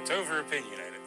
It's Over Opinionated.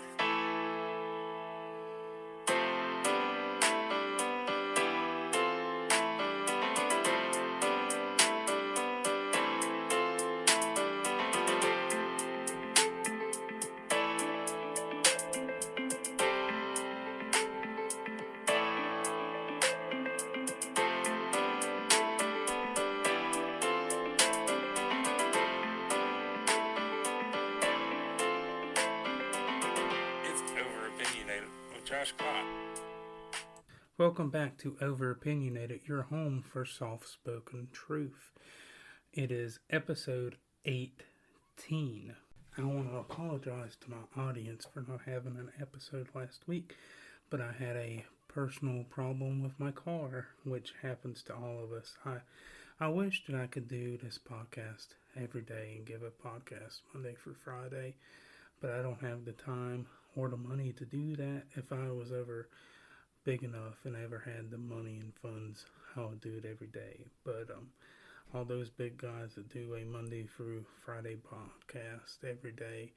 Welcome back to Over Opinionated, your home for soft-spoken truth. It is episode 18. I want to apologize to my audience for not having an episode last week, but I had a personal problem with my car, which happens to all of us. I wish that I could do this podcast every day and give a podcast Monday through Friday, but I don't have the time or the money to do that. If I was ever big enough and ever had the money and funds, I would do it every day. But all those big guys that do a Monday through Friday podcast every day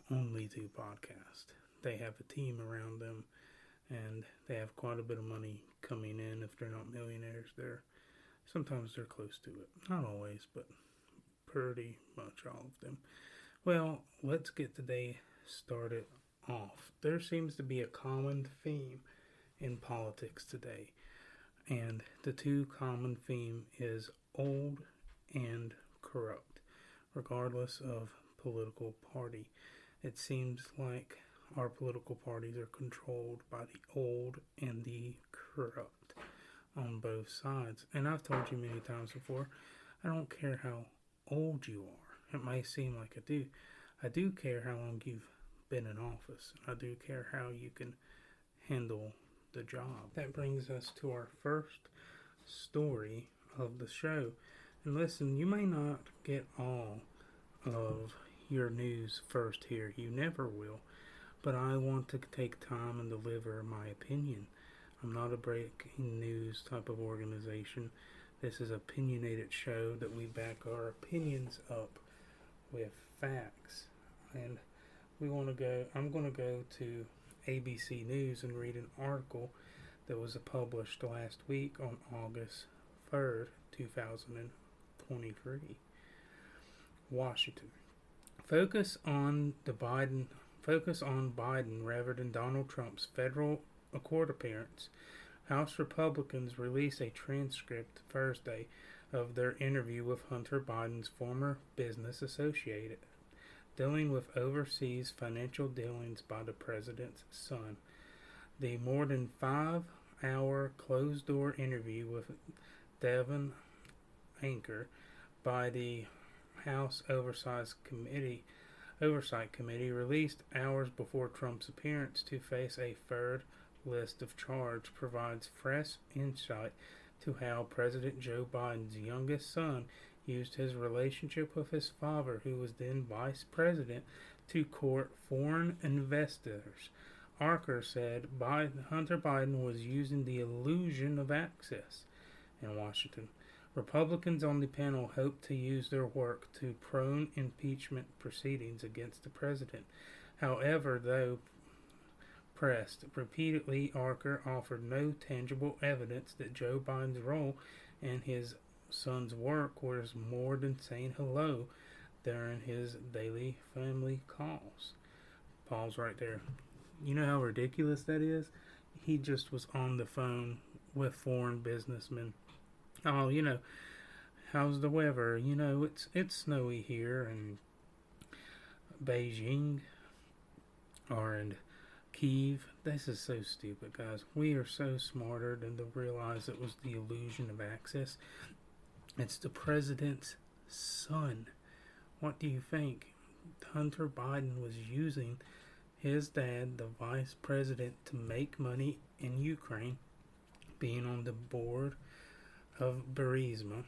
only do podcast. They have a team around them, and they have quite a bit of money coming in. If they're not millionaires, sometimes they're close to it. Not always, but pretty much all of them. Well, let's get today started off. There seems to be a common theme in politics today, and the two common theme is old and corrupt, regardless of political party. It seems like our political parties are controlled by the old and the corrupt on both sides. And I've told you many times before, I don't care how old you are. It may seem like I do. I do care how long you've been in office. I do care how you can handle the job. That brings us to our first story of the show. And listen, you may not get all of your news first here. You never will. But I want to take time and deliver my opinion. I'm not a breaking news type of organization. This is an opinionated show that we back our opinions up with facts. And I'm going to go to ABC News and read an article that was published last week on August 3rd, 2023. Washington. Focus on Biden rather than Donald Trump's federal court appearance. House Republicans released a transcript Thursday of their interview with Hunter Biden's former business associate, dealing with overseas financial dealings by the president's son. The more than 5-hour closed-door interview with Devin Anker by the House Oversight Committee released hours before Trump's appearance to face a third list of charges provides fresh insight to how President Joe Biden's youngest son used his relationship with his father, who was then vice president, to court foreign investors. Archer said Hunter Biden was using the illusion of access. In Washington, Republicans on the panel hope to use their work to prone impeachment proceedings against the president. However, though pressed repeatedly, Archer offered no tangible evidence that Joe Biden's role in his son's work was more than saying hello during his daily family calls. Pause right there. You know how ridiculous that is? He just was on the phone with foreign businessmen. Oh, how's the weather? It's snowy here in Beijing or in Kiev. This is so stupid, guys. We are so smarter than to realize it was the illusion of access. It's the president's son. What do you think? Hunter Biden was using his dad, the vice president, to make money in Ukraine, being on the board of Burisma,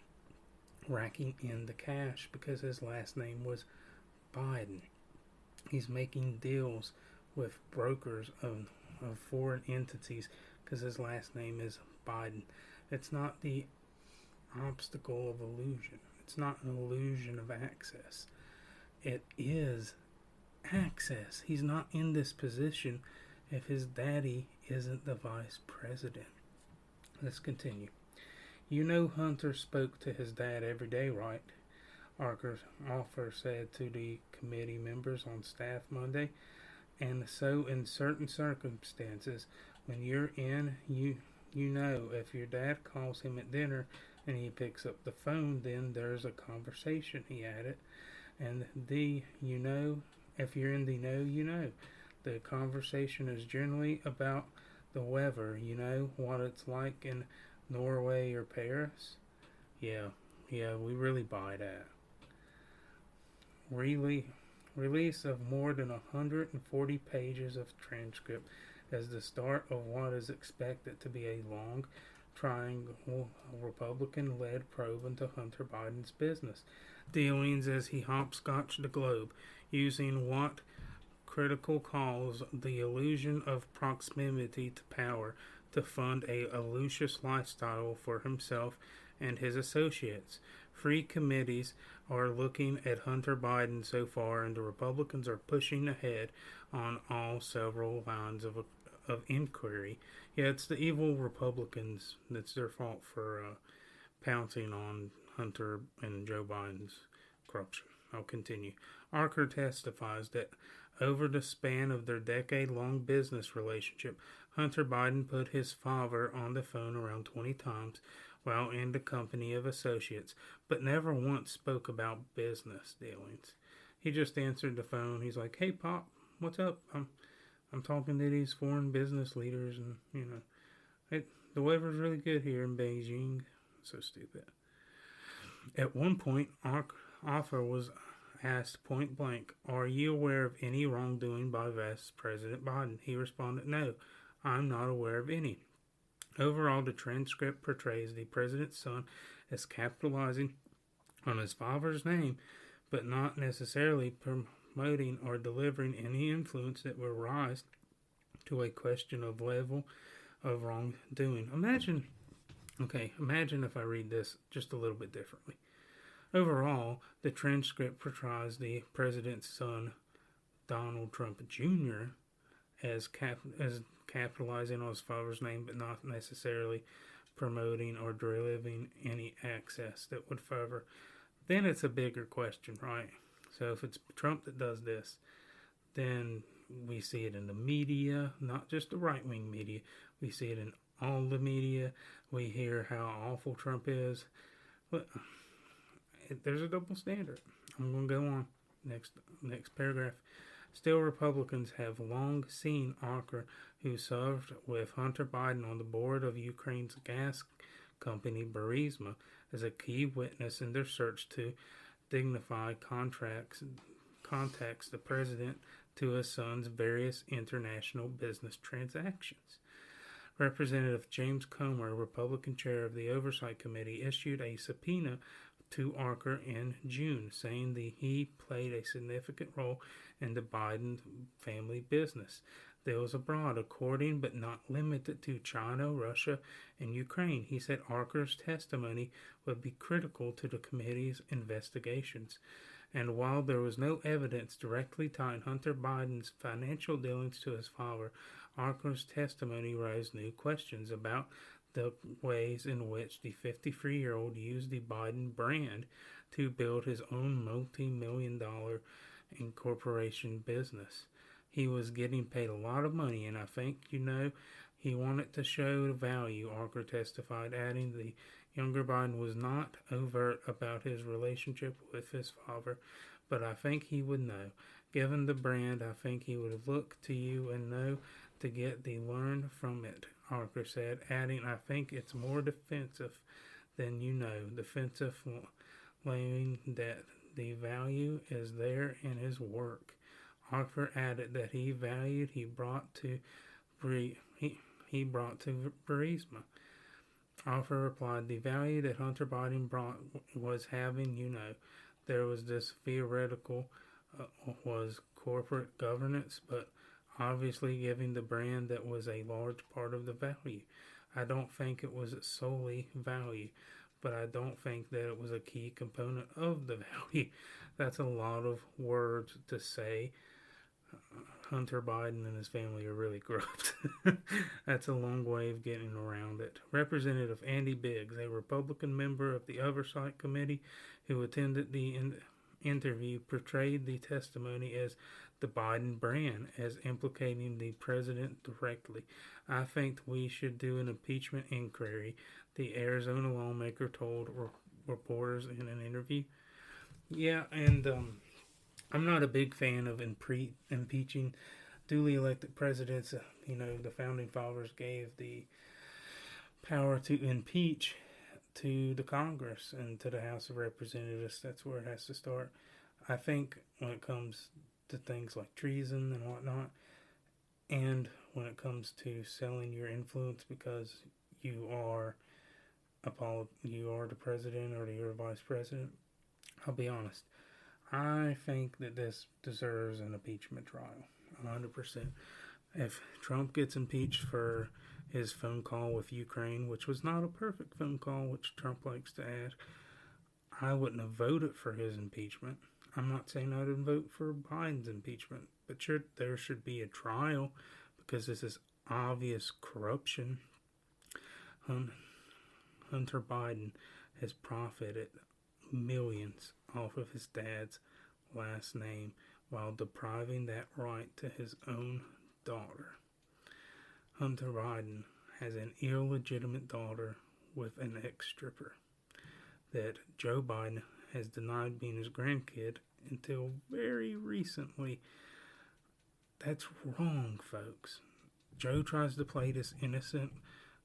racking in the cash because his last name was Biden. He's making deals with brokers of foreign entities because his last name is Biden. It's not the obstacle of illusion. It's not an illusion of access. It is access. He's not in this position if his daddy isn't the vice president. Let's continue. You know Hunter spoke to his dad every day, right? Offer said to the committee members on staff Monday. And so in certain circumstances, when you're in, you know if your dad calls him at dinner and he picks up the phone, then there's a conversation, he added. And if you're in the know, you know. The conversation is generally about the weather, what it's like in Norway or Paris. Yeah, we really buy that. Release of more than 140 pages of transcript as the start of what is expected to be a long, trying Republican-led probe into Hunter Biden's business dealings as he hopscotched the globe, using what critical calls the illusion of proximity to power to fund a luscious lifestyle for himself and his associates. Free committees are looking at Hunter Biden so far, and the Republicans are pushing ahead on all several lines of inquiry. Yeah, it's the evil Republicans that's their fault for pouncing on Hunter and Joe Biden's corruption. I'll continue. Archer testifies that over the span of their decade-long business relationship, Hunter Biden put his father on the phone around 20 times while in the company of associates, but never once spoke about business dealings. He just answered the phone. He's like, "Hey, Pop, what's up? I'm talking to these foreign business leaders, and the weather's really good here in Beijing." So stupid. At one point, Offer was asked point blank, "Are you aware of any wrongdoing by Vice President Biden?" He responded, "No, I'm not aware of any." Overall, the transcript portrays the president's son as capitalizing on his father's name, but not necessarily promoting or delivering any influence that would rise to a question of level of wrongdoing. Imagine if I read this just a little bit differently. Overall, the transcript portrays the president's son, Donald Trump Jr., as capitalizing on his father's name, but not necessarily promoting or delivering any access that would favor. Then it's a bigger question, right? So if it's Trump that does this, then we see it in the media, not just the right-wing media. We see it in all the media. We hear how awful Trump is. But there's a double standard. I'm going to go on. Next paragraph. Still, Republicans have long seen Archer, who served with Hunter Biden on the board of Ukraine's gas company Burisma, as a key witness in their search to dignify contacts the president to his son's various international business transactions. Representative James Comer, Republican chair of the Oversight Committee, issued a subpoena to Archer in June, saying that he played a significant role in the Biden family business deals abroad, according but not limited to China, Russia, and Ukraine. He said Archer's testimony would be critical to the committee's investigations. And while there was no evidence directly tying Hunter Biden's financial dealings to his father, Archer's testimony raised new questions about the ways in which the 53-year-old used the Biden brand to build his own multi-million-dollar incorporation business. He was getting paid a lot of money, and I think, he wanted to show the value, Archer testified, adding the younger Biden was not overt about his relationship with his father, but I think he would know. Given the brand, I think he would look to you and know to get the learn from it, Archer said, adding, I think it's more defensive than defensive, laying that the value is there in his work. Archer added that he valued he brought to Burisma. Archer replied, the value that Hunter Biden brought was having, there was this theoretical was corporate governance, but obviously giving the brand that was a large part of the value. I don't think it was solely value, but I don't think that it was a key component of the value. That's a lot of words to say, Hunter Biden and his family are really corrupt. That's a long way of getting around it. Representative Andy Biggs, a Republican member of the Oversight Committee who attended the interview, portrayed the testimony as the Biden brand, as implicating the president directly. I think we should do an impeachment inquiry, the Arizona lawmaker told reporters in an interview. Yeah, and I'm not a big fan of impeaching duly elected presidents. The founding fathers gave the power to impeach to the Congress and to the House of Representatives. That's where it has to start. I think when it comes to things like treason and whatnot, and when it comes to selling your influence because you are the president or you're the vice president, I'll be honest, I think that this deserves an impeachment trial, 100%. If Trump gets impeached for his phone call with Ukraine, which was not a perfect phone call, which Trump likes to add, I wouldn't have voted for his impeachment. I'm not saying I didn't vote for Biden's impeachment, but there should be a trial because this is obvious corruption. Hunter Biden has profited millions off of his dad's last name while depriving that right to his own daughter. Hunter Biden has an illegitimate daughter with an ex-stripper that Joe Biden has denied being his grandkid until very recently. That's wrong, folks. Joe tries to play this innocent,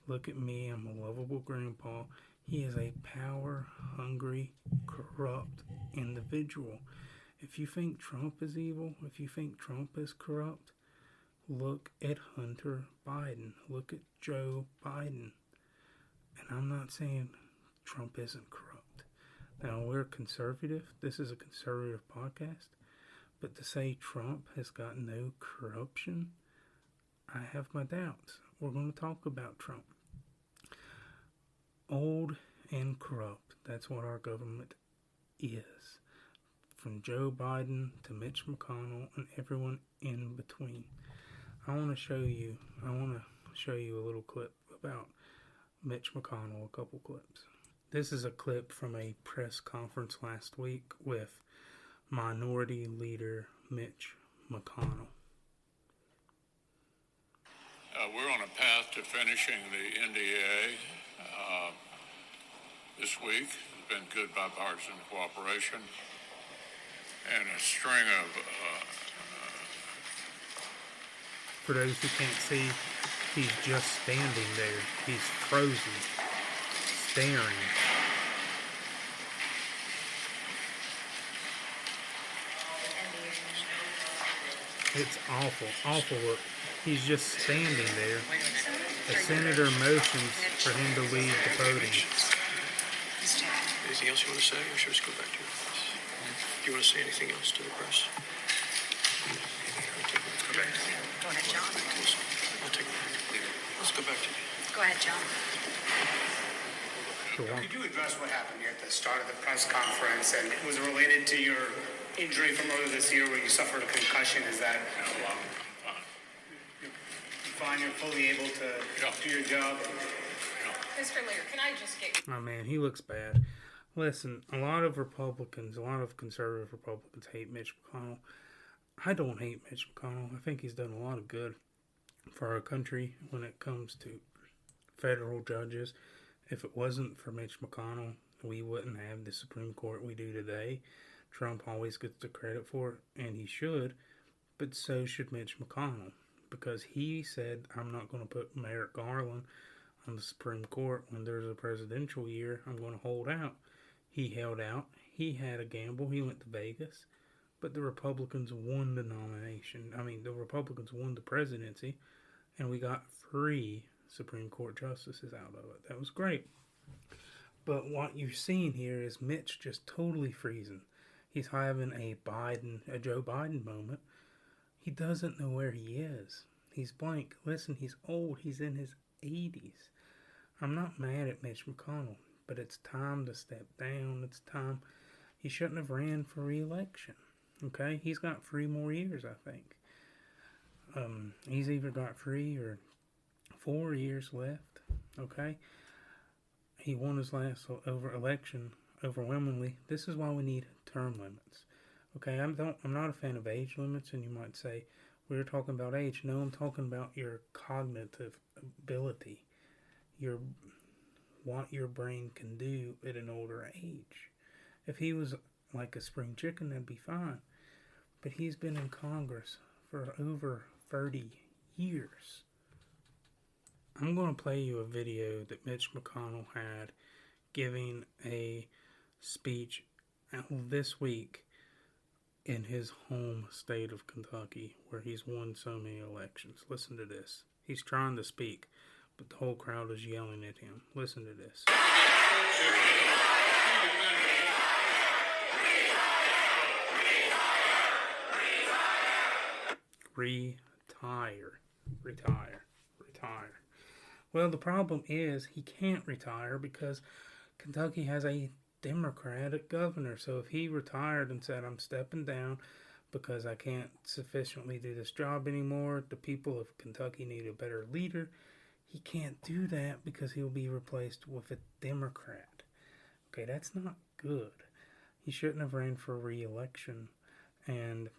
look at me, I'm a lovable grandpa. He is a power-hungry, corrupt individual. If you think Trump is evil, if you think Trump is corrupt, look at Hunter Biden. Look at Joe Biden. And I'm not saying Trump isn't corrupt. Now, we're conservative. This is a conservative podcast. But to say Trump has got no corruption, I have my doubts. We're going to talk about Trump. Old and corrupt. That's what our government is. From Joe Biden to Mitch McConnell and everyone in between. I want to show you a little clip about Mitch McConnell, a couple clips. This is a clip from a press conference last week with Minority Leader Mitch McConnell. We're on a path to finishing the NDA this week. It's been good bipartisan cooperation and a string of... For those who can't see, he's just standing there. He's frozen, staring. It's awful work. He's just standing there. A senator motions for him to leave the podium. Anything else you want to say, or should we just go back to your press? Do you want to say anything else to the press? Let's go back. Go ahead, John. I'll take it. Let's go back to you. Go ahead, John. Could you address what happened here at the start of the press conference, and was it related to your injury from earlier this year where you suffered a concussion? Is that... I'm fine. You're fine, you're fully able to do your job? Mr. Lear, can I just get... Oh man, he looks bad. Listen, a lot of conservative Republicans hate Mitch McConnell. I don't hate Mitch McConnell. I think he's done a lot of good for our country when it comes to federal judges. If it wasn't for Mitch McConnell, we wouldn't have the Supreme Court we do today. Trump always gets the credit for it, and he should, but so should Mitch McConnell, because he said, I'm not going to put Merrick Garland on the Supreme Court when there's a presidential year. I'm going to hold out. He held out. He had a gamble. He went to Vegas, but the Republicans won the nomination. The Republicans won the presidency, and we got 3 Supreme Court justices out of it. That was great. But what you've seen here is Mitch just totally freezing. He's having a Joe Biden moment. He doesn't know where he is. He's blank. Listen, he's old. He's in his 80s. I'm not mad at Mitch McConnell, but it's time to step down. It's time. He shouldn't have ran for re-election. Okay? He's got 3 more years, I think. He's either got 3 or 4 years left. Okay, he won his last election overwhelmingly. This is why we need term limits. Okay, I'm not a fan of age limits, and you might say we're talking about age. No, I'm talking about your cognitive ability, what your brain can do at an older age. If he was like a spring chicken, that'd be fine. But he's been in Congress for over 30 years. I'm going to play you a video that Mitch McConnell had giving a speech this week in his home state of Kentucky, where he's won so many elections. Listen to this. He's trying to speak, but the whole crowd is yelling at him. Listen to this. Retire. Well, the problem is he can't retire because Kentucky has a Democratic governor. So if he retired and said, I'm stepping down because I can't sufficiently do this job anymore, the people of Kentucky need a better leader, he can't do that because he'll be replaced with a Democrat. Okay, that's not good. He shouldn't have ran for re-election, and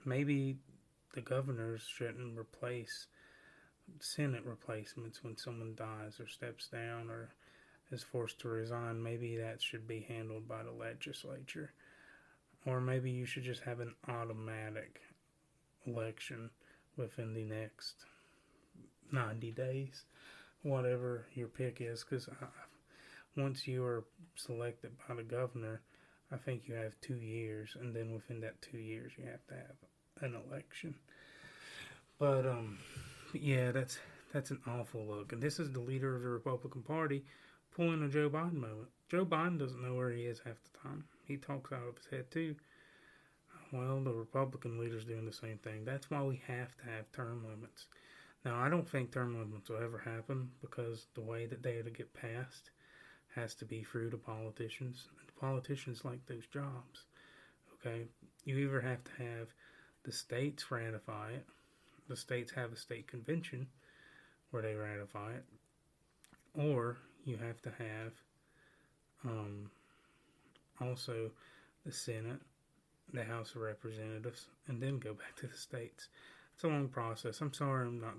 maybe the governors shouldn't replace Senate replacements when someone dies or steps down or is forced to resign. Maybe that should be handled by the legislature. Or maybe you should just have an automatic election within the next 90 days, whatever your pick is, because once you are selected by the governor, I think you have 2 years, and then within that 2 years you have to have an election. But yeah, that's an awful look. And this is the leader of the Republican Party pulling a Joe Biden moment. Joe Biden doesn't know where he is half the time. He talks out of his head too. Well, the Republican leader's doing the same thing. That's why we have to have term limits. Now, I don't think term limits will ever happen because the way that they to get passed has to be through the politicians. And the politicians like those jobs. Okay? You either have to have the states ratify it. The states have a state convention where they ratify it. Or you have to have also the Senate, the House of Representatives, and then go back to the states. It's a long process. I'm sorry I'm not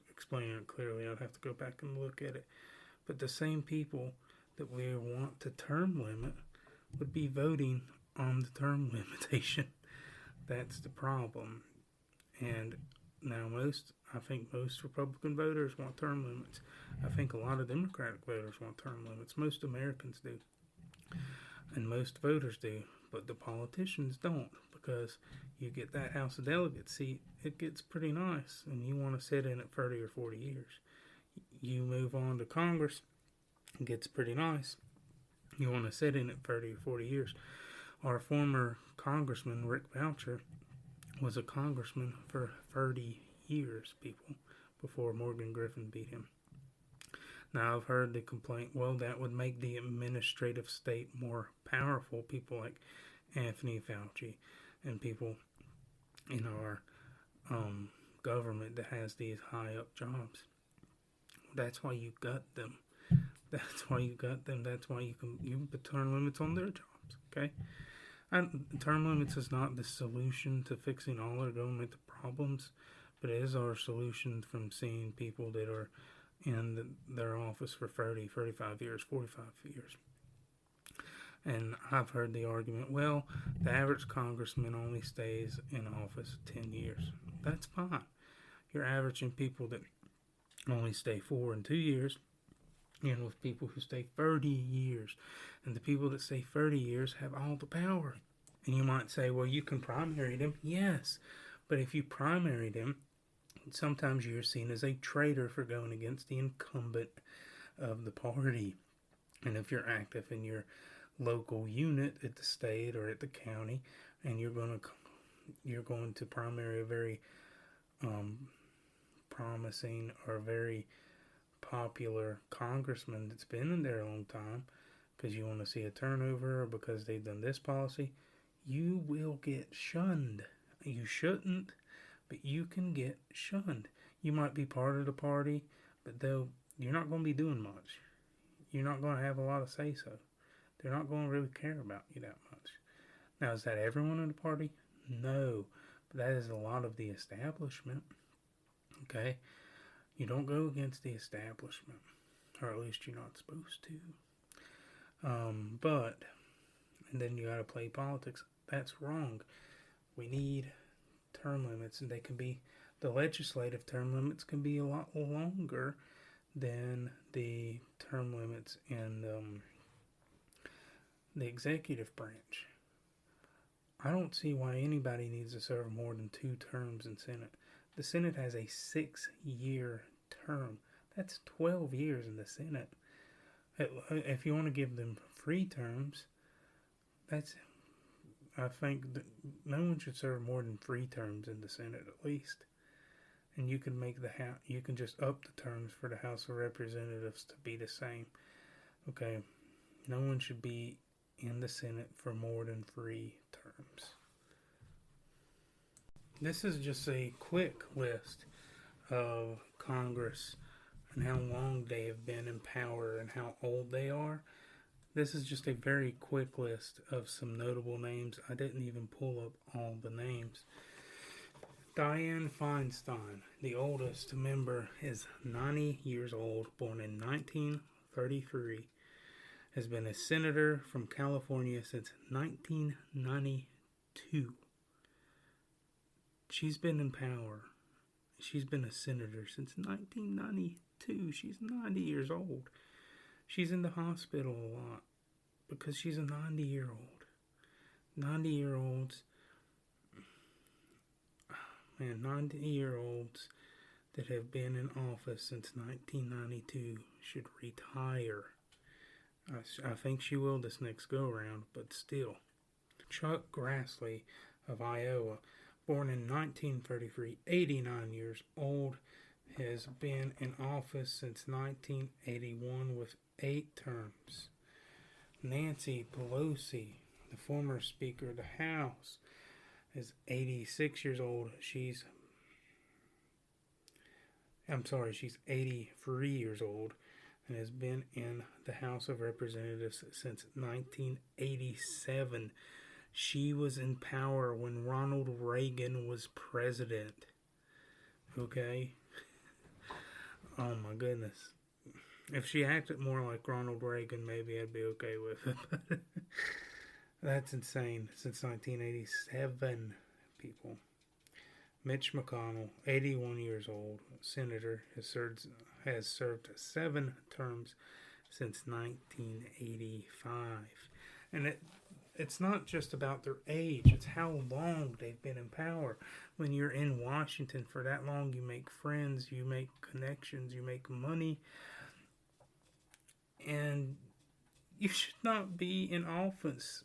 explaining it clearly. I'd have to go back and look at it. But the same people that we want to term limit would be voting on the term limitation. That's the problem. And now I think most Republican voters want term limits. I think a lot of Democratic voters want term limits. Most Americans do. And most voters do. But the politicians don't, because you get that House of Delegates seat, it gets pretty nice, and you want to sit in it 30 or 40 years. You move on to Congress, it gets pretty nice. You want to sit in it 30 or 40 years. Our former congressman, Rick Boucher, was a congressman for 30 years, people, before Morgan Griffin beat him. Now, I've heard the complaint, well, that would make the administrative state more powerful. People like Anthony Fauci and people in our government that has these high-up jobs. That's why you got them. That's why you can put term limits on their jobs, okay? And term limits is not the solution to fixing all our government problems, but it is our solution from seeing people that are in their office for 30, 35 years, 45 years. And I've heard the argument, well, the average congressman only stays in office 10 years. That's fine. You're averaging people that only stay 4 and 2 years, and with people who stay 30 years. And the people that stay 30 years have all the power. And you might say, well, you can primary them. Yes, but if you primary them, sometimes you're seen as a traitor for going against the incumbent of the party. And if you're active in your local unit at the state or at the county, and you're going to primary a very promising or very popular congressman that's been in there a long time, because you want to see a turnover or because they've done this policy, you will get shunned. You shouldn't, but you can get shunned. You might be part of the party, but though you're not going to be doing much. You're not going to have a lot of say-so. They're not going to really care about you that much. Now, is that everyone in the party? No, but that is a lot of the establishment. Okay? You don't go against the establishment, or at least you're not supposed to. And then you gotta play politics. That's wrong. We need term limits, and the legislative term limits can be a lot longer than the term limits in the executive branch. I don't see why anybody needs to serve more than 2 terms in Senate. The Senate has a 6-year term. That's 12 years in the Senate. If you want to give them free terms, I think that no one should serve more than 3 terms in the Senate at least. And you can you can just up the terms for the House of Representatives to be the same. Okay, no one should be in the Senate for more than 3 terms. This is just a quick list of Congress and how long they have been in power and how old they are. This is just a very quick list of some notable names. I didn't even pull up all the names. Dianne Feinstein, the oldest member, is 90 years old, born in 1933. Has been a senator from California since 1992. She's been in power. She's been a senator since 1992. She's 90 years old. She's in the hospital a lot because she's a 90-year-old. 90-year-olds, man, 90-year-olds that have been in office since 1992 should retire. I think she will this next go-around, but still. Chuck Grassley of Iowa, born in 1933, 89 years old, has been in office since 1981 with 8 terms. Nancy Pelosi, the former Speaker of the House, is 86 years old. She's 83 years old and has been in the House of Representatives since 1987. She was in power when Ronald Reagan was president. Okay? Oh my goodness. If she acted more like Ronald Reagan, maybe I'd be okay with it. That's insane. Since 1987, people. Mitch McConnell, 81 years old, senator, has served 7 terms since 1985. And it's not just about their age, it's how long they've been in power. When you're in Washington for that long, you make friends, you make connections, you make money. And you should not be in office.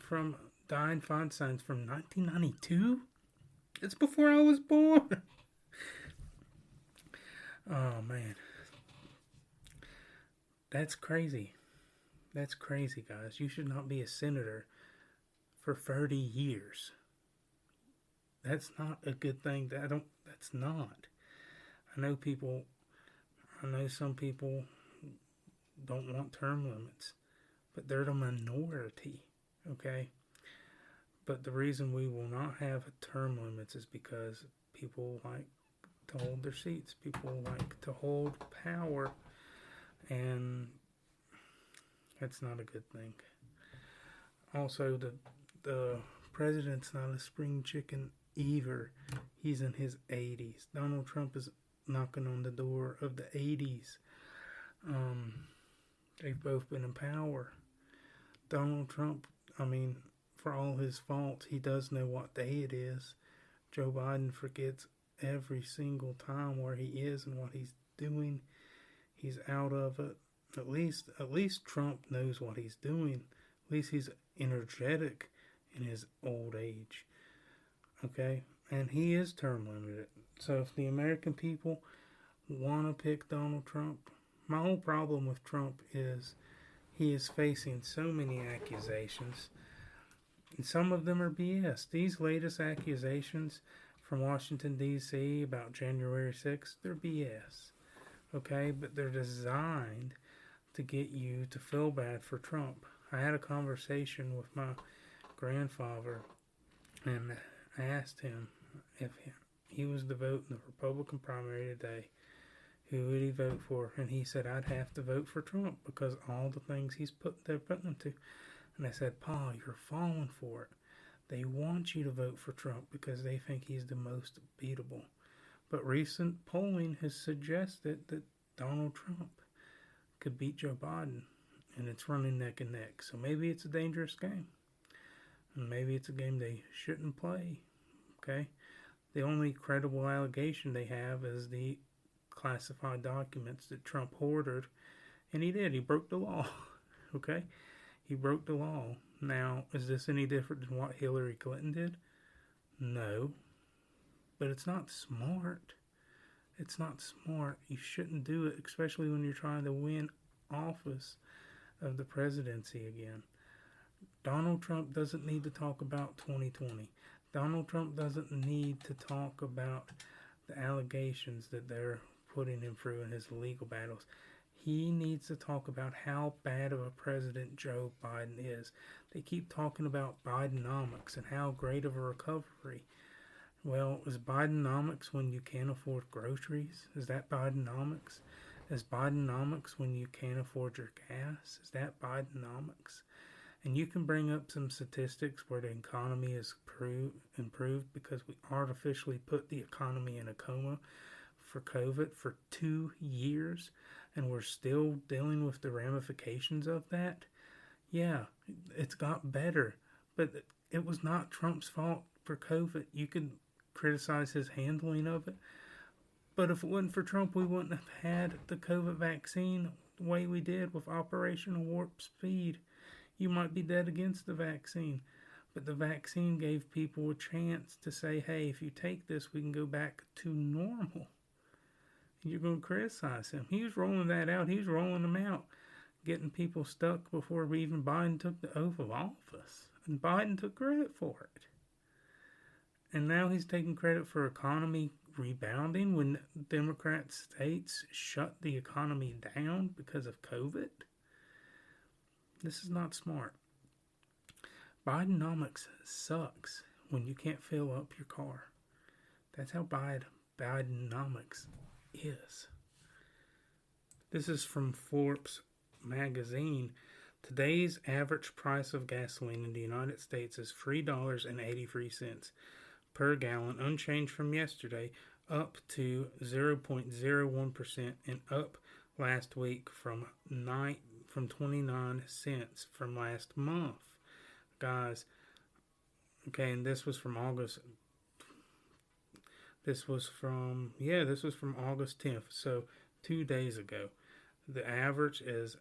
From Dianne Feinstein's from 1992? It's before I was born. Oh, man. That's crazy. That's crazy, guys. You should not be a senator for 30 years. That's not a good thing. That's not. I know some people don't want term limits, but they're the minority, okay? But the reason we will not have term limits is because people like to hold their seats. People like to hold power, and that's not a good thing. Also, the president's not a spring chicken either. He's in his 80s. Donald Trump is knocking on the door of the 80s. They've both been in power. Donald Trump, for all his faults, he does know what day it is. Joe Biden forgets every single time where he is and what he's doing. He's out of it. At least Trump knows what he's doing. At least he's energetic in his old age. Okay? And he is term limited. So if the American people want to pick Donald Trump, my whole problem with Trump is he is facing so many accusations. And some of them are BS. These latest accusations from Washington, D.C. about January 6th, they're BS. Okay? But they're designed to get you to feel bad for Trump. I had a conversation with my grandfather, and I asked him if he was to vote in the Republican primary today, who would he vote for? And he said, I'd have to vote for Trump because all the things they're putting him to. And I said, Pa, you're falling for it. They want you to vote for Trump because they think he's the most beatable. But recent polling has suggested that Donald Trump could beat Joe Biden, and it's running neck and neck. So maybe it's a dangerous game, and maybe it's a game they shouldn't play. Okay? The only credible allegation they have is the classified documents that Trump hoarded, and he did. He broke the law. Okay? He broke the law. Now, is this any different than what Hillary Clinton did? No. But it's not smart. It's not smart. You shouldn't do it, especially when you're trying to win office of the presidency again. Donald Trump doesn't need to talk about 2020. Donald Trump doesn't need to talk about the allegations that they're putting him through in his legal battles. He needs to talk about how bad of a president Joe Biden is. They keep talking about Bidenomics and how great of a recovery. Well, is Bidenomics when you can't afford groceries? Is that Bidenomics? Is Bidenomics when you can't afford your gas? Is that Bidenomics? And you can bring up some statistics where the economy is improved because we artificially put the economy in a coma for COVID for 2 years, and we're still dealing with the ramifications of that. Yeah, it's got better, but it was not Trump's fault for COVID. You could criticize his handling of it, but if it wasn't for Trump, we wouldn't have had the COVID vaccine the way we did with Operation Warp Speed. You might be dead against the vaccine, but the vaccine gave people a chance to say, hey, if you take this, we can go back to normal. And you're going to criticize him. He was rolling that out. He was rolling them out, getting people stuck before even Biden took the oath of office. And Biden took credit for it. And now he's taking credit for economy rebounding when Democrat states shut the economy down because of COVID. This is not smart. Bidenomics sucks when you can't fill up your car. That's how Bidenomics is. This is from Forbes magazine. Today's average price of gasoline in the United States is $3.83 per gallon, unchanged from yesterday, up to 0.01% and up last week from 29 cents from last month. Guys, okay, and this was from August. This was from August 10th, so 2 days ago. The average is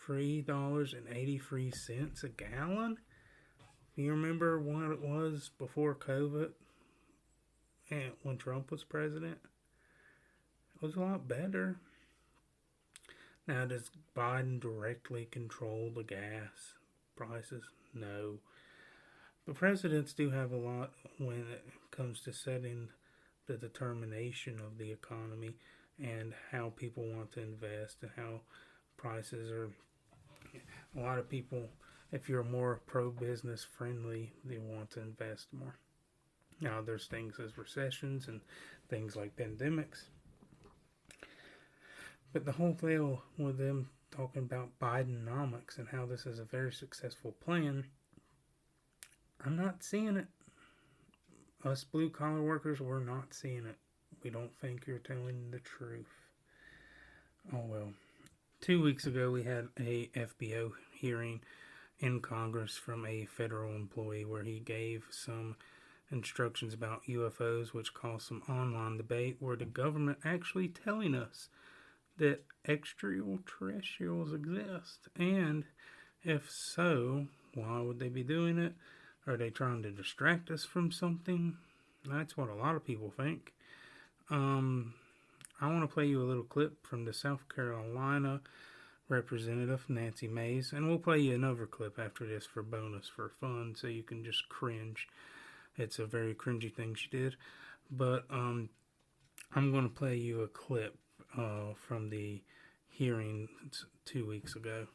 $3.83 a gallon. You remember what it was before COVID and when Trump was president? It was a lot better. Now, does Biden directly control the gas prices? No. But presidents do have a lot when it comes to setting the determination of the economy and how people want to invest and how prices are. A lot of people, if you're more pro-business friendly, they want to invest more. Now, there's things as recessions and things like pandemics. But the whole deal with them talking about Bidenomics and how this is a very successful plan, I'm not seeing it. Us blue-collar workers, we're not seeing it. We don't think you're telling the truth. Oh well. 2 weeks ago, we had a FBO hearing in Congress from a federal employee where he gave some instructions about UFOs, which caused some online debate where the government actually telling us that extraterrestrials exist. And if so, why would they be doing it? Are they trying to distract us from something? That's what a lot of people think. I want to play you a little clip from the South Carolina Representative Nancy Mays, and we'll play you another clip after this for bonus for fun, so you can just cringe. It's a very cringy thing she did, but I'm going to play you a clip from the hearing 2 weeks ago.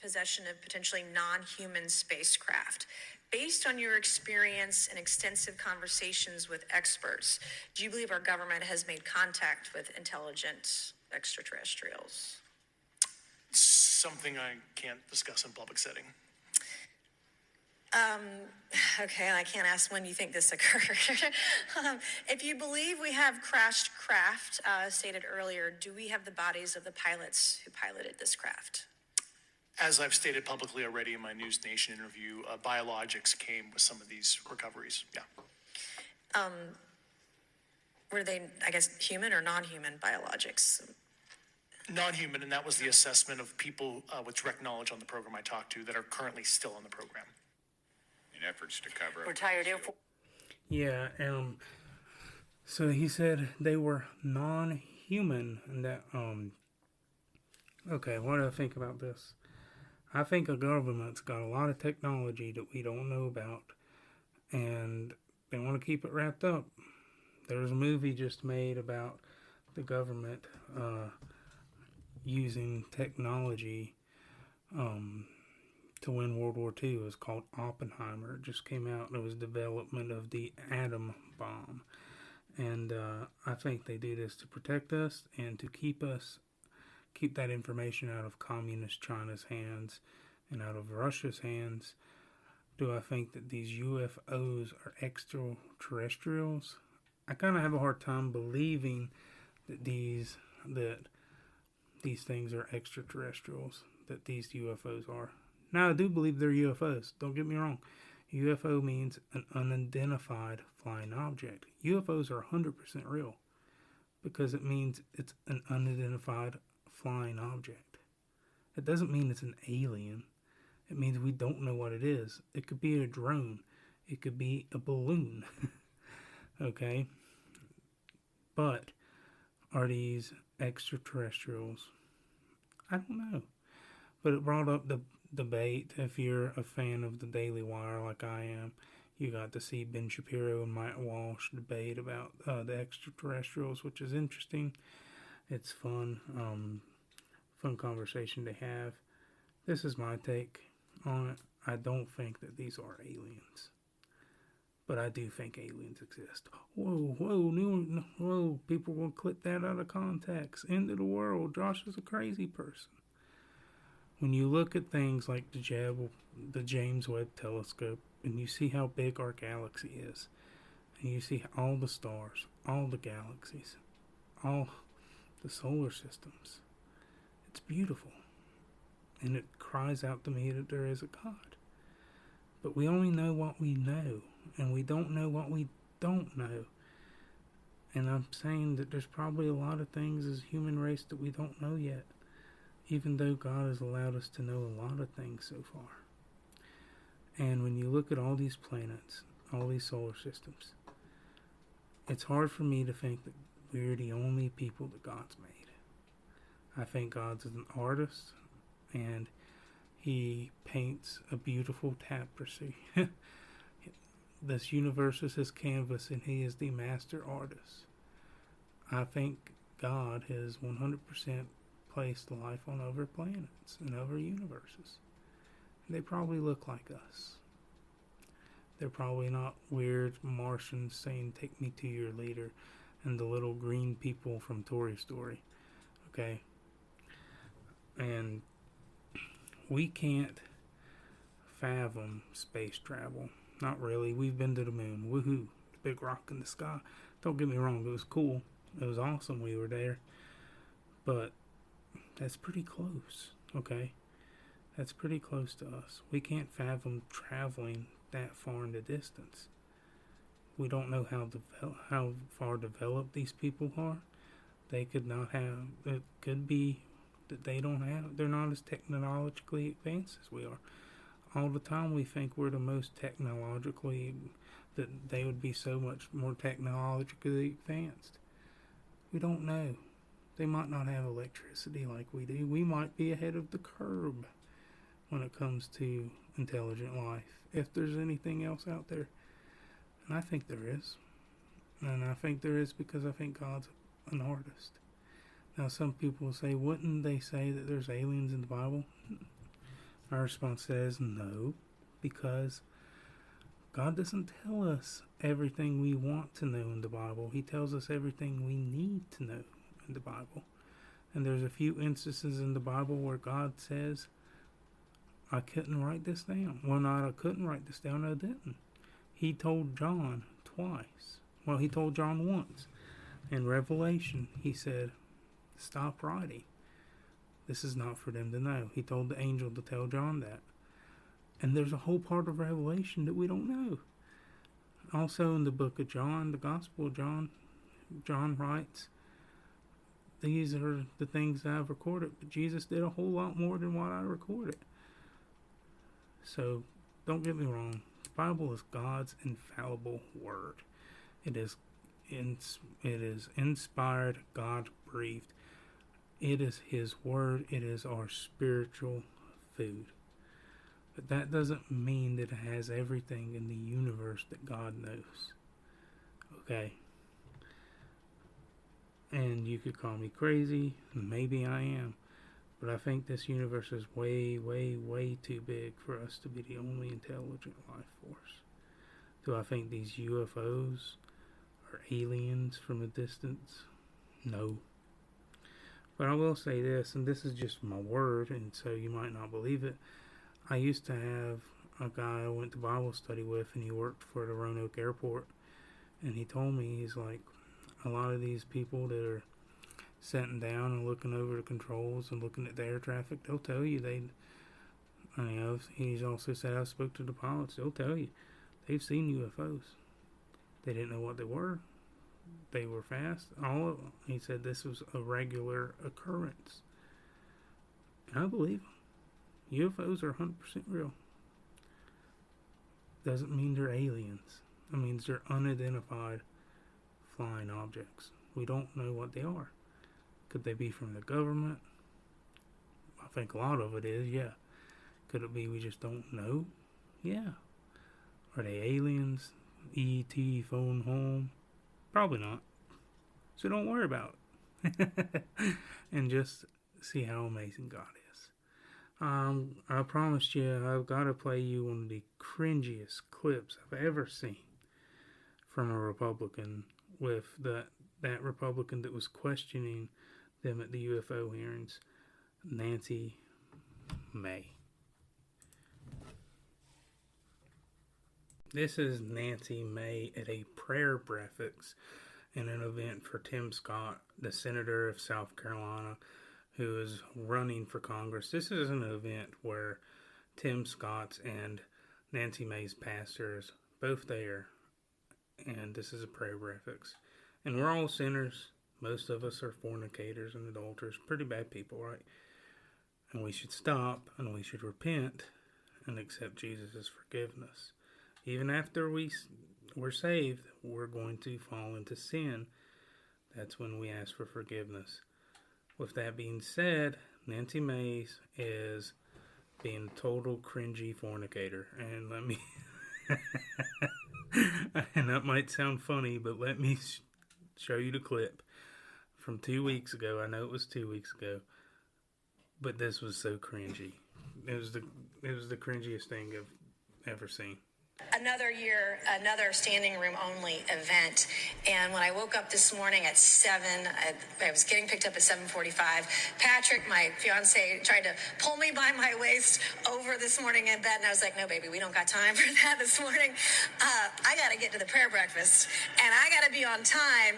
Possession of potentially non-human spacecraft. Based on your experience and extensive conversations with experts, do you believe our government has made contact with intelligent extraterrestrials? Something I can't discuss in public setting. Okay, I can't ask when you think this occurred. If you believe we have crashed craft, stated earlier, do we have the bodies of the pilots who piloted this craft? As I've stated publicly already in my News Nation interview, biologics came with some of these recoveries. Yeah. Were they, I guess, human or non-human biologics? Non-human, and that was the assessment of people with direct knowledge on the program I talked to that are currently still on the program. In efforts to cover up. Retired Air Force. Yeah, so he said they were non-human, and that, okay, what do I think about this? I think the government's got a lot of technology that we don't know about, and they want to keep it wrapped up. There's a movie just made about the government using technology to win World War II. It was called Oppenheimer. It just came out, and it was development of the atom bomb. And I think they do this to protect us and to keep that information out of communist China's hands and out of Russia's hands. Do I think that these UFOs are extraterrestrials? I kind of have a hard time believing that these things are extraterrestrials, that these UFOs are. Now, I do believe they're UFOs. Don't get me wrong. UFO means an unidentified flying object. UFOs are 100% real because it means it's an unidentified flying object. It doesn't mean it's an alien. It means we don't know what it is. It could be a drone. It could be a balloon. Okay? But are these extraterrestrials? I don't know. But it brought up the debate. If you're a fan of the Daily Wire like I am, you got to see Ben Shapiro and Mike Walsh debate about the extraterrestrials, which is interesting. It's fun. Fun conversation to have. This is my take on it. I don't think that these are aliens. But I do think aliens exist. Whoa, people will clip that out of context. End of the world. Josh is a crazy person. When you look at things like the James Webb Telescope, and you see how big our galaxy is, and you see all the stars, all the galaxies, all the solar systems, it's beautiful. And it cries out to me that there is a God. But we only know what we know, and we don't know what we don't know. And I'm saying that there's probably a lot of things as a human race that we don't know yet, even though God has allowed us to know a lot of things so far. And when you look at all these planets, all these solar systems, it's hard for me to think that we're the only people that God's made. I think God's an artist, and he paints a beautiful tapestry. This universe is his canvas, and he is the master artist. I think God has 100% placed life on other planets and other universes. They probably look like us. They're probably not weird Martians saying, "Take me to your leader," and the little green people from Toy Story. Okay? And we can't fathom space travel. Not really. We've been to the moon. Woohoo. The big rock in the sky. Don't get me wrong. It was cool. It was awesome we were there. But that's pretty close. Okay? That's pretty close to us. We can't fathom traveling that far in the distance. We don't know how far developed these people are. They could not have... It could be that they're not as technologically advanced as we are. All the time we think we're the most technologically, that they would be so much more technologically advanced. We don't know. They might not have electricity like we do. We might be ahead of the curve when it comes to intelligent life, if there's anything else out there. And I think there is. And I think there is because I think God's an artist. Now, some people will say, wouldn't they say that there's aliens in the Bible? My response is no, because God doesn't tell us everything we want to know in the Bible. He tells us everything we need to know in the Bible. And there's a few instances in the Bible where God says, I couldn't write this down. Well, not I couldn't write this down, I didn't. He told John twice. Well, he told John once. In Revelation, he said, stop writing. This is not for them to know. He told the angel to tell John that. And there's a whole part of Revelation that we don't know. Also in the book of John, the Gospel of John, John writes, these are the things that I've recorded, but Jesus did a whole lot more than what I recorded. So, don't get me wrong. The Bible is God's infallible word. It is inspired, God-breathed. It is His word. It is our spiritual food. But that doesn't mean that it has everything in the universe that God knows. Okay? And you could call me crazy, and maybe I am. But I think this universe is way, way, way too big for us to be the only intelligent life force. Do I think these UFOs are aliens from a distance? No. But I will say this, and this is just my word, and so you might not believe it. I used to have a guy I went to Bible study with, and he worked for the Roanoke Airport. And he told me, he's like, a lot of these people that are sitting down and looking over the controls and looking at the air traffic, they'll tell you he's also said, I spoke to the pilots, they'll tell you they've seen UFOs. They didn't know what they were. They were fast. All of them. He said this was a regular occurrence. And I believe him. UFOs are 100% real. Doesn't mean they're aliens. It means they're unidentified flying objects. We don't know what they are. Could they be from the government? I think a lot of it is, yeah. Could it be we just don't know? Yeah. Are they aliens? E.T. phone home? Probably not. So don't worry about it. And just see how amazing God is. I promised you I've got to play you one of the cringiest clips I've ever seen from a Republican with that Republican that was questioning them at the UFO hearings, Nancy May. This is Nancy May at a prayer breakfast in an event for Tim Scott, the senator of South Carolina, who is running for Congress. This is an event where Tim Scott's and Nancy May's pastors both there, and this is a prayer breakfast. And we're all sinners. Most of us are fornicators and adulterers, pretty bad people, right? And we should stop, and we should repent and accept Jesus' forgiveness. Even after we're saved, we're going to fall into sin. That's when we ask for forgiveness. With that being said, Nancy Mace is being a total cringy fornicator. And let me... and that might sound funny, but let me show you the clip from 2 weeks ago. I know it was 2 weeks ago. But this was so cringy. It was the cringiest thing I've ever seen. Another year, another standing room only event. And when I woke up this morning at 7, I was getting picked up at 7:45. Patrick, my fiance, tried to pull me by my waist over this morning in bed. And I was like, no, baby, we don't got time for that this morning. I got to get to the prayer breakfast. And I got to be on time.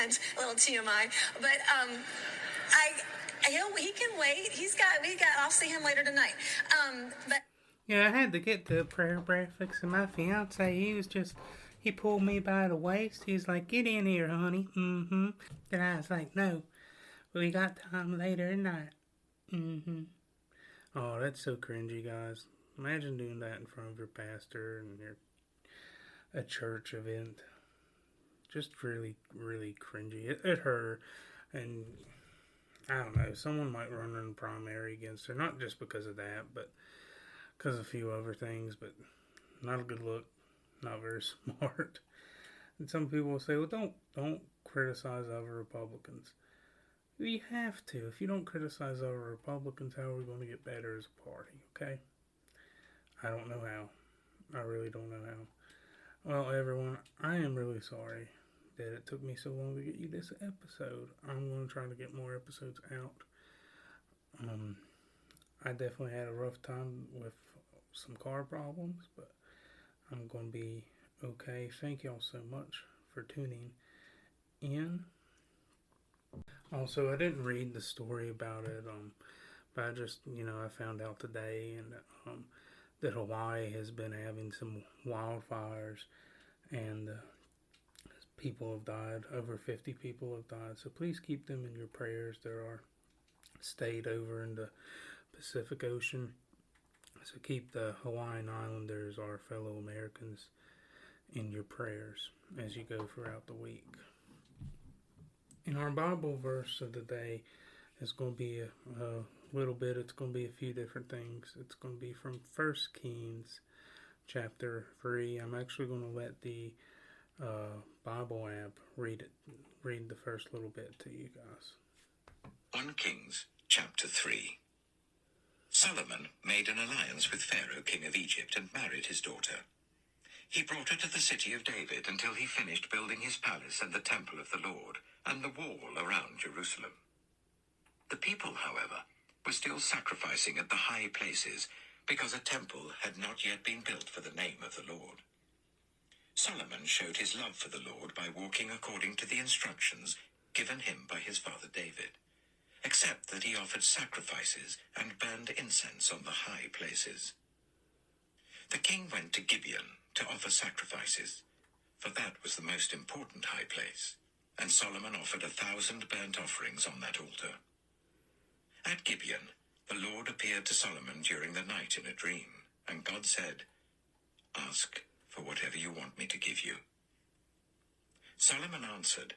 And a little TMI. But he can wait. I'll see him later tonight. But... Yeah, I had to get to prayer breakfast, and my fiance, he pulled me by the waist. He was like, get in here, honey. Mm-hmm. And I was like, no, we got time later tonight. Mm-hmm. Oh, that's so cringy, guys. Imagine doing that in front of your pastor and a church event. Just really, really cringy. It hurt her. And I don't know, someone might run in the primary against her, not just because of that, but because of a few other things, but not a good look, not very smart. And some people will say, well, don't criticize other Republicans. You have to. If you don't criticize other Republicans, how are we going to get better as a party, okay? I don't know how. I really don't know how. Well, everyone, I am really sorry that it took me so long to get you this episode. I'm going to try to get more episodes out. I definitely had a rough time with some car problems, but I'm going to be okay. Thank y'all so much for tuning in. Also, I didn't read the story about it, but I just, I found out today and that Hawaii has been having some wildfires and people have died. Over 50 people have died. So please keep them in your prayers. There are state over in the Pacific Ocean. So keep the Hawaiian Islanders, our fellow Americans, in your prayers as you go throughout the week. In our Bible verse of the day, it's going to be a little bit, it's going to be a few different things. It's going to be from 1 Kings chapter 3. I'm actually going to let the Bible app read the first little bit to you guys. 1 Kings chapter 3. Solomon made an alliance with Pharaoh, king of Egypt, and married his daughter. He brought her to the city of David until he finished building his palace and the temple of the Lord, and the wall around Jerusalem. The people, however, were still sacrificing at the high places because a temple had not yet been built for the name of the Lord. Solomon showed his love for the Lord by walking according to the instructions given him by his father David, except that he offered sacrifices and burned incense on the high places. The king went to Gibeon to offer sacrifices, for that was the most important high place, and Solomon offered 1,000 burnt offerings on that altar. At Gibeon, the Lord appeared to Solomon during the night in a dream, and God said, "Ask for whatever you want me to give you." Solomon answered,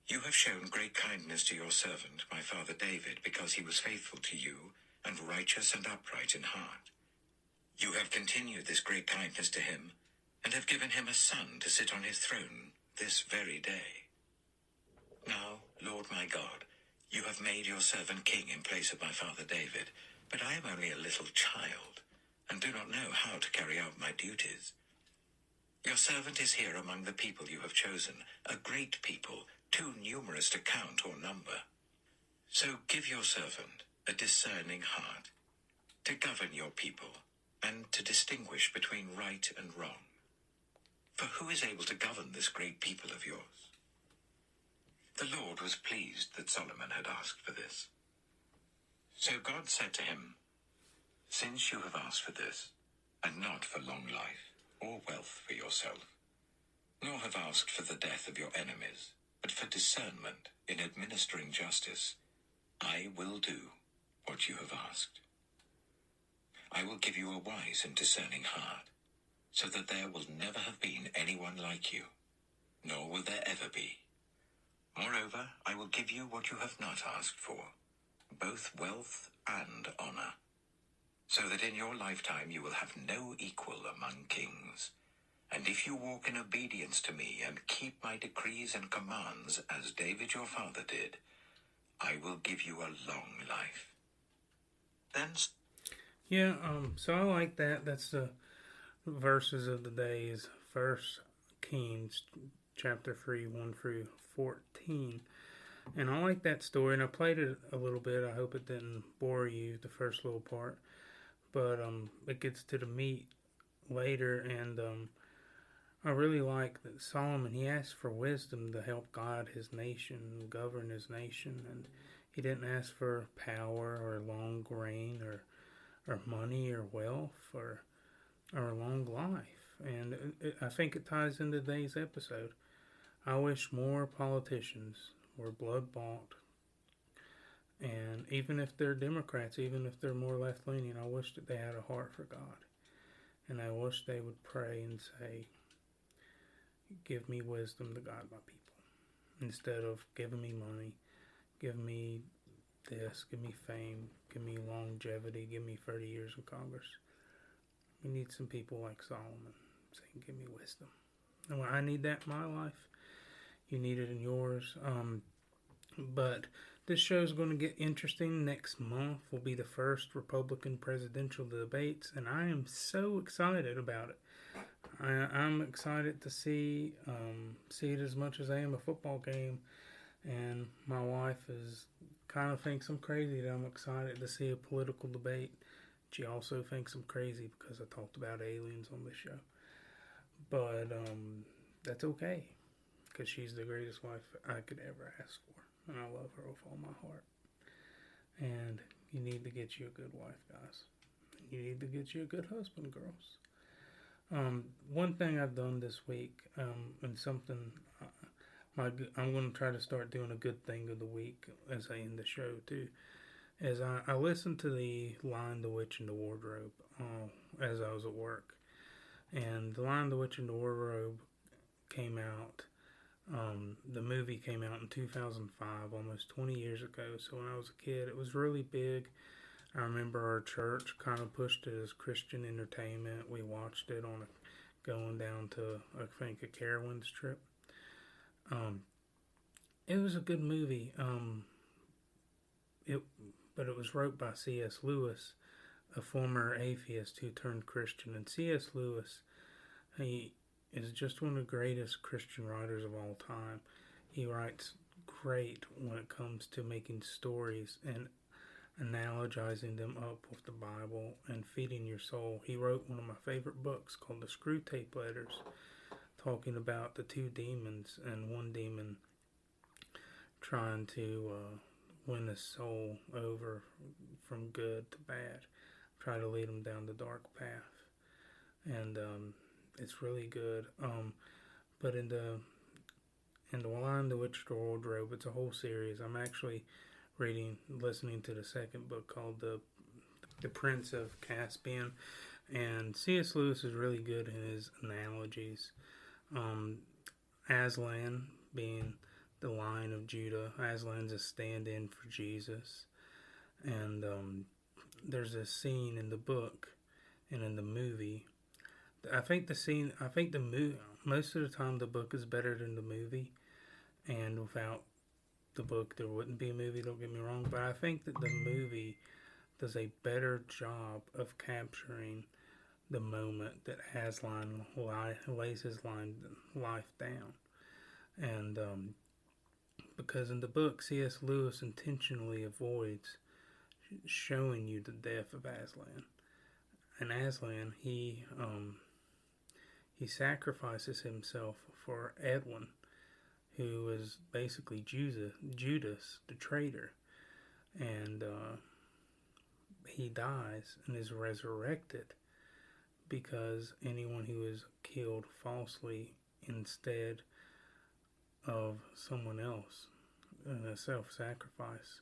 "You have shown great kindness to your servant, my father David, because he was faithful to you and righteous and upright in heart. You have continued this great kindness to him and have given him a son to sit on his throne this very day. Now, Lord my God, you have made your servant king in place of my father David, but I am only a little child and do not know how to carry out my duties. Your servant is here among the people you have chosen, a great people, too numerous to count or number. So give your servant a discerning heart to govern your people and to distinguish between right and wrong. For who is able to govern this great people of yours?" The Lord was pleased that Solomon had asked for this. So God said to him, "Since you have asked for this, and not for long life or wealth for yourself, nor have asked for the death of your enemies, but for discernment in administering justice, I will do what you have asked. I will give you a wise and discerning heart, so that there will never have been anyone like you, nor will there ever be. Moreover, I will give you what you have not asked for, both wealth and honor, so that in your lifetime you will have no equal among kings. And if you walk in obedience to me and keep my decrees and commands as David your father did, I will give you a long life." Then Yeah, so I like that. That's the verses of the day is 1 Kings chapter 3, 1 through 14. And I like that story, and I played it a little bit. I hope it didn't bore you, the first little part. But it gets to the meat later, and I really like that Solomon, he asked for wisdom to help guide his nation, govern his nation, and he didn't ask for power or long reign or money or wealth or a long life. And I think it ties into today's episode. I wish more politicians were blood bought, and even if they're Democrats, even if they're more left leaning, I wish that they had a heart for God, and I wish they would pray and say, "Give me wisdom to guide my people," instead of giving me money give me this, give me fame, give me longevity, give me 30 years in Congress. We need some people like Solomon saying, give me wisdom. And when I need that in my life, you need it in yours. But this show is going to get interesting. Next month will be the first Republican presidential debates, and I am so excited about it. I'm excited to see it as much as I am a football game, and my wife kind of thinks I'm crazy that I'm excited to see a political debate. She also thinks I'm crazy because I talked about aliens on the show. But that's okay, because she's the greatest wife I could ever ask for, and I love her with all my heart. And you need to get you a good wife, guys. You need to get you a good husband, girls. One thing I've done this week, and something I'm going to try to start doing a good thing of the week as I end the show too, is I listened to the Lion, the Witch, and the Wardrobe as I was at work. And The Lion, the Witch, and the Wardrobe came out, the movie came out in 2005, almost 20 years ago. So when I was a kid, it was really big. I remember our church kind of pushed it as Christian entertainment. We watched it going down to, I think, a Carowinds trip. It was a good movie. But it was wrote by C.S. Lewis, a former atheist who turned Christian. And C.S. Lewis, he is just one of the greatest Christian writers of all time. He writes great when it comes to making stories and analogizing them up with the Bible and feeding your soul. He wrote one of my favorite books called The Screwtape Letters, talking about the two demons and one demon trying to win a soul over from good to bad, try to lead them down the dark path. And it's really good. But in the Lion, the Witch, the Wardrobe, it's a whole series. I'm actually listening to the second book called The Prince of Caspian, and C.S. Lewis is really good in his analogies. Aslan being the Lion of Judah. Aslan's a stand-in for Jesus, and there's a scene in the book and in the movie. Most of the time the book is better than the movie, and without the book there wouldn't be a movie, don't get me wrong, but I think that the movie does a better job of capturing the moment that Aslan lays his life down. And because in the book, C.S. Lewis intentionally avoids showing you the death of Aslan. And Aslan, he sacrifices himself for Edwin, who is basically Judas, the traitor. And he dies and is resurrected because anyone who is killed falsely instead of someone else in a self-sacrifice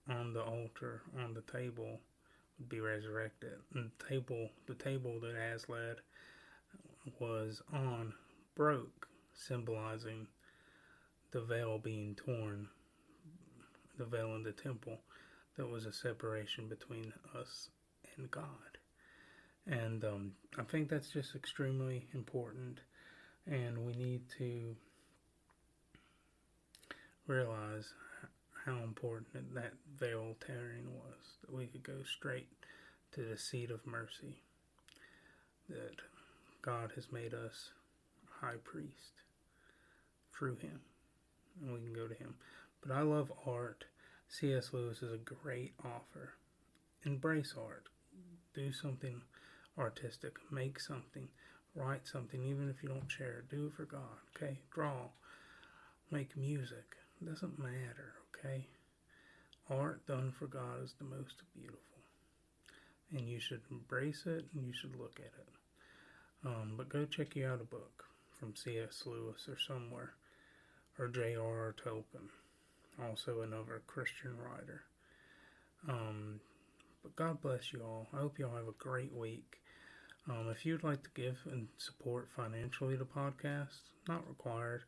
on the altar, on the table, would be resurrected. And the table that Aslan was on broke, symbolizing the veil being torn, the veil in the temple. That was a separation between us and God. And I think that's just extremely important, and we need to realize how important that veil tearing was, that we could go straight to the seat of mercy, that God has made us high priest through him, and we can go to him. But I love art. C.S. Lewis is a great author. Embrace art. Do something artistic. Make something. Write something, even if you don't share it. Do it for God, okay? Draw. Make music. It doesn't matter, okay? Art done for God is the most beautiful. And you should embrace it, and you should look at it. But go check out a book from C.S. Lewis or somewhere. Or J.R.R. Tolkien. Also another Christian writer. But God bless you all. I hope you all have a great week. If you'd like to give and support financially the podcast, not required,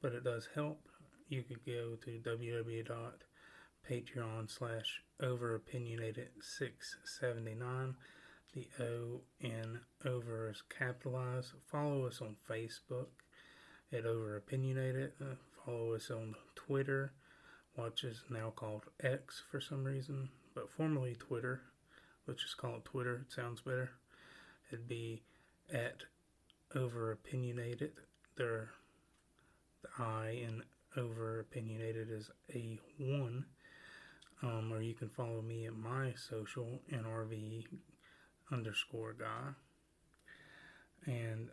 but it does help, you could go to www.overopinionated.com Patreon/Over Opinionated 679. The O in over is capitalized. Follow us on Facebook at Over Opinionated. Follow us on Twitter, which is now called X for some reason, but formerly Twitter. Let's just call it Twitter. It sounds better. It'd be at Over Opinionated. The I in Over Opinionated is A1. Or you can follow me at my social, NRV_guy. And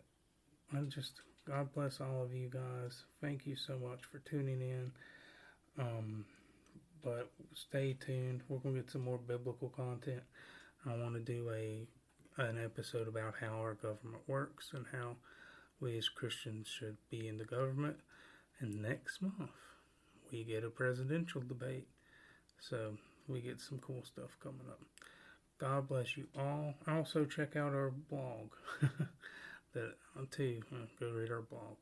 God bless all of you guys. Thank you so much for tuning in. But stay tuned. We're going to get some more biblical content. I want to do an episode about how our government works and how we as Christians should be in the government. And next month, we get a presidential debate. So we get some cool stuff coming up. God bless you all. Also check out our blog. Go read our blog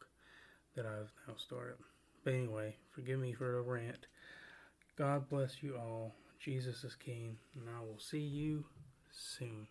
that I've now started. But anyway, forgive me for the rant. God bless you all. Jesus is King, and I will see you soon.